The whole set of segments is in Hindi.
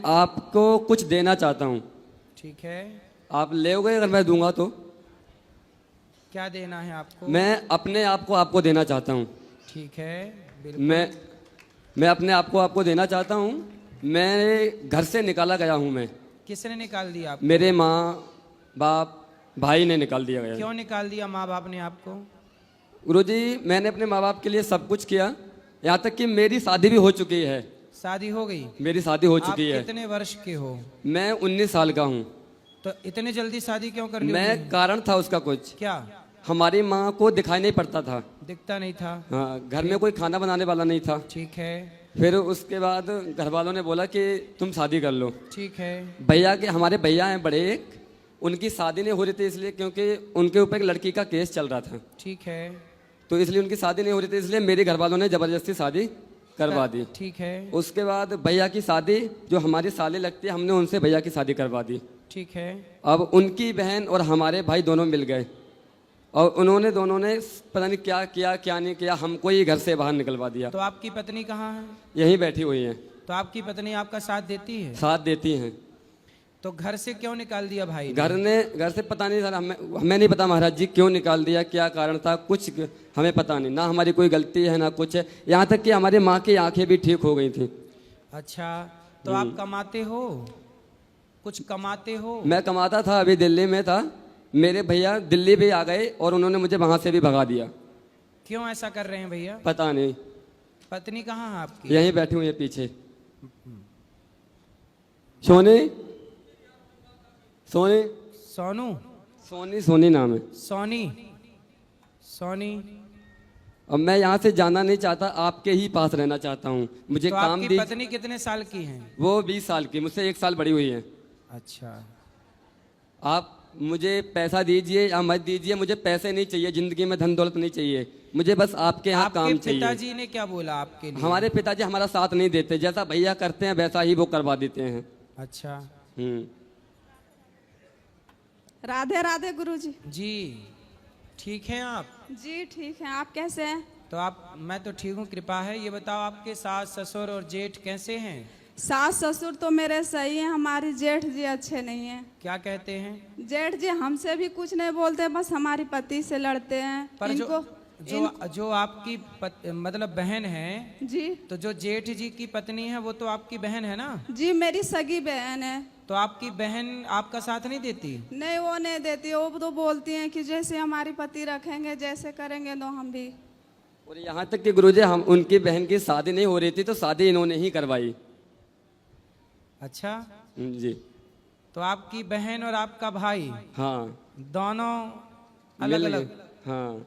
आपको कुछ देना चाहता हूँ। ठीक है, आप लेओगे अगर मैं दूंगा तो? क्या देना है आपको? मैं अपने आप को आपको देना चाहता हूँ। ठीक है, बिल्कुल। मैं अपने आप को आपको देना चाहता हूँ। मेरे घर से निकाला गया हूँ मैं। किसने निकाल दिया आपको? मेरे माँ बाप भाई ने निकाल दिया गया। क्यों निकाल दिया माँ बाप ने आपको? गुरुजी, मैंने अपने माँ बाप के लिए सब कुछ किया, यहाँ तक कि मेरी शादी भी हो चुकी है। शादी हो गई? मेरी शादी हो चुकी है। आप कितने वर्ष के हो? मैं 19 साल का हूँ। तो इतने जल्दी शादी क्यों कर ली? मैं कारण था उसका कुछ। क्या? हमारी माँ को दिखाई नहीं पड़ता था। दिखता नहीं था? हाँ, घर में कोई खाना बनाने वाला नहीं था। ठीक है। फिर उसके बाद घर वालों ने बोला कि तुम शादी कर लो। ठीक है। भैया के, हमारे भैया हैं बड़े एक, उनकी शादी नहीं हो रही थी इसलिए क्योंकि उनके ऊपर एक लड़की का केस चल रहा था। ठीक है। तो इसलिए उनकी शादी नहीं हो रही थी, इसलिए मेरे घर वालों ने जबरदस्ती शादी करवा दी। ठीक है। उसके बाद भैया की शादी, जो हमारी साली लगती है, हमने उनसे भैया की शादी करवा दी। ठीक है। अब उनकी बहन और हमारे भाई दोनों मिल गए और उन्होंने दोनों ने पता नहीं क्या किया क्या नहीं किया, हमको ही घर से बाहर निकलवा दिया। तो आपकी पत्नी कहाँ है? यहीं बैठी हुई हैं। तो आपकी पत्नी आपका साथ देती है? साथ देती हैं। तो घर से क्यों निकाल दिया भाई ने? घर से पता नहीं सर, हमें नहीं पता महाराज जी क्यों निकाल दिया, क्या कारण था, कुछ हमें पता नहीं। ना हमारी कोई गलती है ना कुछ है, यहाँ तक कि हमारी माँ की आंखें भी ठीक हो गई थी। अच्छा, तो आप कमाते हो? कुछ कमाते हो? मैं कमाता था, अभी दिल्ली में था। मेरे भैया दिल्ली भी आ गए और उन्होंने मुझे वहां से भी भगा दिया। क्यों ऐसा कर रहे हैं भैया? पता नहीं। पत्नी कहाँ है आपकी? यहीं बैठी हुई है पीछे। सोनी सोनी सोनू? सोनी नाम है। सोनी? सोनी? अब मैं यहाँ से जाना नहीं चाहता, आपके ही पास रहना चाहता हूँ। मुझे तो काम आपकी दीजिए। पत्नी कितने साल की है? वो 20 साल की, मुझसे 1 साल बड़ी हुई है। अच्छा। आप मुझे पैसा दीजिए या मत दीजिए, मुझे पैसे नहीं चाहिए, जिंदगी में धन दौलत नहीं चाहिए, मुझे बस आपके यहाँ काम चाहिए। पिताजी ने क्या बोला आपके लिए? हमारे पिताजी हमारा साथ नहीं देते, जैसा भैया करते हैं वैसा ही वो करवा देते हैं। अच्छा। राधे राधे गुरुजी। जी ठीक हैं आप? जी ठीक है, आप कैसे हैं? तो आप, मैं तो ठीक हूँ, कृपा है। ये बताओ आपके सास ससुर और जेठ कैसे हैं? सास ससुर तो मेरे सही हैं, हमारी जेठ जी अच्छे नहीं हैं। क्या कहते हैं? जेठ जी हमसे भी कुछ नहीं बोलते, बस हमारी पति से लड़ते हैं। पर जो आपकी मतलब बहन है जी, तो जो जेठ जी की पत्नी है वो तो आपकी बहन है ना? जी मेरी सगी बहन है। तो आपकी बहन आपका साथ नहीं देती? नहीं, वो नहीं देती। वो तो बोलती हैं कि जैसे हमारी पति रखेंगे, जैसे करेंगे तो हम भी। और यहाँ तक कि गुरुजी, हम उनकी बहन की शादी नहीं हो रही थी तो शादी इन्होंने ही करवाई। अच्छा जी। तो आपकी बहन और आपका भाई, हाँ, दोनों अलग अलग? हाँ।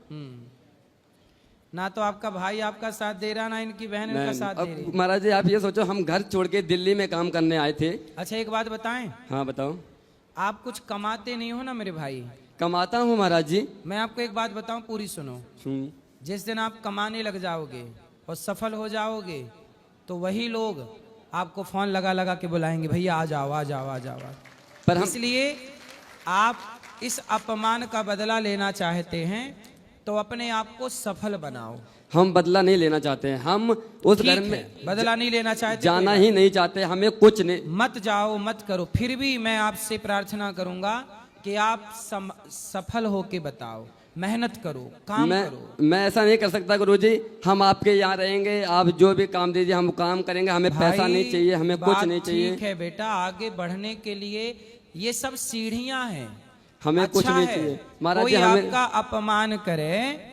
ना तो आपका भाई आपका साथ दे रहा, ना इनकी बहन इनका साथ दे रही। महाराज जी, आप ये सोचो, हम घर छोड़ के दिल्ली में काम करने आए थे। अच्छा एक बात बताएं? हाँ बताओ। आप कुछ कमाते नहीं हो ना मेरे भाई? कमाता हूँ महाराज जी। मैं आपको एक बात बताऊं, पूरी सुनो। जिस दिन आप कमाने लग जाओगे और सफल हो जाओगे तो वही लोग आपको फोन लगा लगा के बुलाएंगे, भैया आ जाओ आ जाओ आ जाओ। पर इसलिए आप इस अपमान का बदला लेना चाहते हैं तो अपने आप को सफल बनाओ। हम बदला नहीं लेना चाहते हैं, हम उस घर में बदला नहीं लेना चाहते, जाना ही नहीं चाहते, हमें कुछ नहीं। मत जाओ मत करो, फिर भी मैं आपसे प्रार्थना करूंगा कि आप सफल होके बताओ, मेहनत करो, काम करो। मैं ऐसा नहीं कर सकता गुरुजी, हम आपके यहाँ रहेंगे, आप जो भी काम दीजिए हम काम करेंगे, हमें पैसा नहीं चाहिए, हमें कुछ नहीं चाहिए। ठीक है बेटा, आगे बढ़ने के लिए ये सब सीढ़ियां हैं, हमें कुछ नहीं चाहिए। महाराज जी, कोई आपका अपमान करे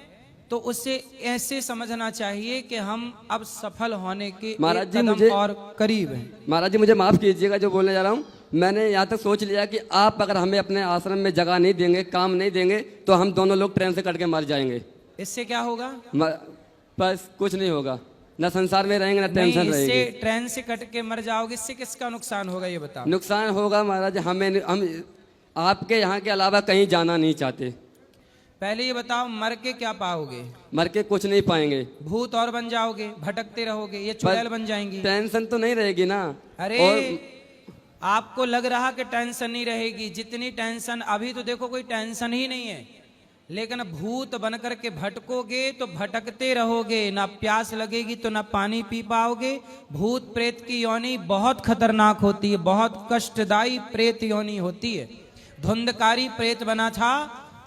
तो उसे ऐसे समझना चाहिए कि हम अब सफल होने के महाराज जी मुझे और करीब हैं। महाराज जी मुझे माफ कीजिएगा जो बोलने जा रहा हूँ। मैंने यहाँ तक सोच लिया कि आप अगर हमें अपने आश्रम में जगह नहीं देंगे, काम नहीं देंगे, तो हम दोनों लोग ट्रेन से कट के मर जाएंगे। इससे क्या होगा? बस कुछ नहीं होगा, ना संसार में रहेंगे ना टेंशन रहेगी। इससे ट्रेन से कट के मर जाओगे, इससे किसका नुकसान होगा ये बताओ? नुकसान होगा महाराज, हम आपके यहाँ के अलावा कहीं जाना नहीं चाहते। पहले ये बताओ, मर के क्या पाओगे? मर के कुछ नहीं पाएंगे। भूत और बन जाओगे, भटकते रहोगे, ये चुड़ैल बन जाएंगी। टेंशन तो नहीं रहेगी ना? अरे आपको लग रहा कि टेंशन नहीं रहेगी, जितनी टेंशन, अभी तो देखो कोई टेंशन ही नहीं है। लेकिन भूत बनकर के भटकोगे तो भटकते रहोगे, ना प्यास लगेगी तो ना पानी पी पाओगे। भूत प्रेत की योनि बहुत खतरनाक होती है, बहुत कष्टदायी प्रेत योनि होती है। धुंधकारी प्रेत बना था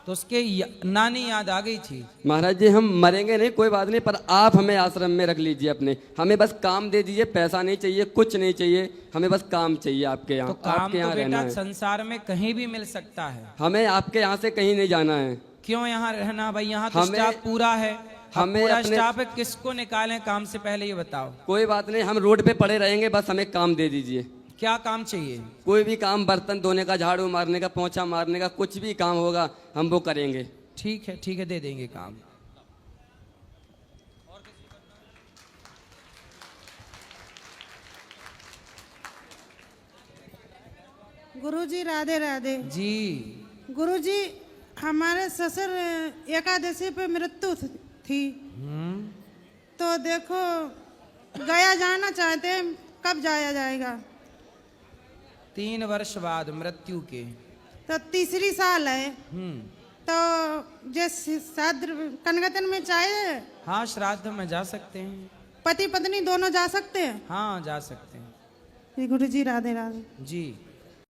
तो उसके नानी याद आ गई थी। महाराज जी हम मरेंगे नहीं कोई बात नहीं, पर आप हमें आश्रम में रख लीजिए अपने, हमें बस काम दे दीजिए, पैसा नहीं चाहिए, कुछ नहीं चाहिए, हमें बस काम चाहिए आपके यहाँ। तो काम आपके यहाँ तो रहना बेटा है, संसार में कहीं भी मिल सकता है, हमें आपके यहाँ से कहीं नहीं जाना है। क्यों यहाँ रहना भाई, यहाँ तो हमें- स्टाफ पूरा है। हमें पूरा अपने- स्टाफ है, किसको निकालें काम से पहले ये बताओ। कोई बात नहीं, हम रोड पे पड़े रहेंगे, बस हमें काम दे दीजिए। क्या काम चाहिए? कोई भी काम, बर्तन धोने का, झाड़ू मारने का, पोंछा मारने का, कुछ भी काम होगा हम वो करेंगे। ठीक है दे देंगे काम। गुरुजी राधे राधे। जी गुरुजी हमारे ससुर एकादशी पे मृत्यु थी, तो देखो गया जाना चाहते हैं, कब जाया जाएगा? 3 वर्ष बाद मृत्यु के। तो तीसरी साल है, तो जैसे श्राद्ध कनगतन में चाहे हाँ श्राद्ध में जा सकते हैं, पति पत्नी दोनों जा सकते हैं। हाँ जा सकते हैं। गुरुजी राधे राधे। जी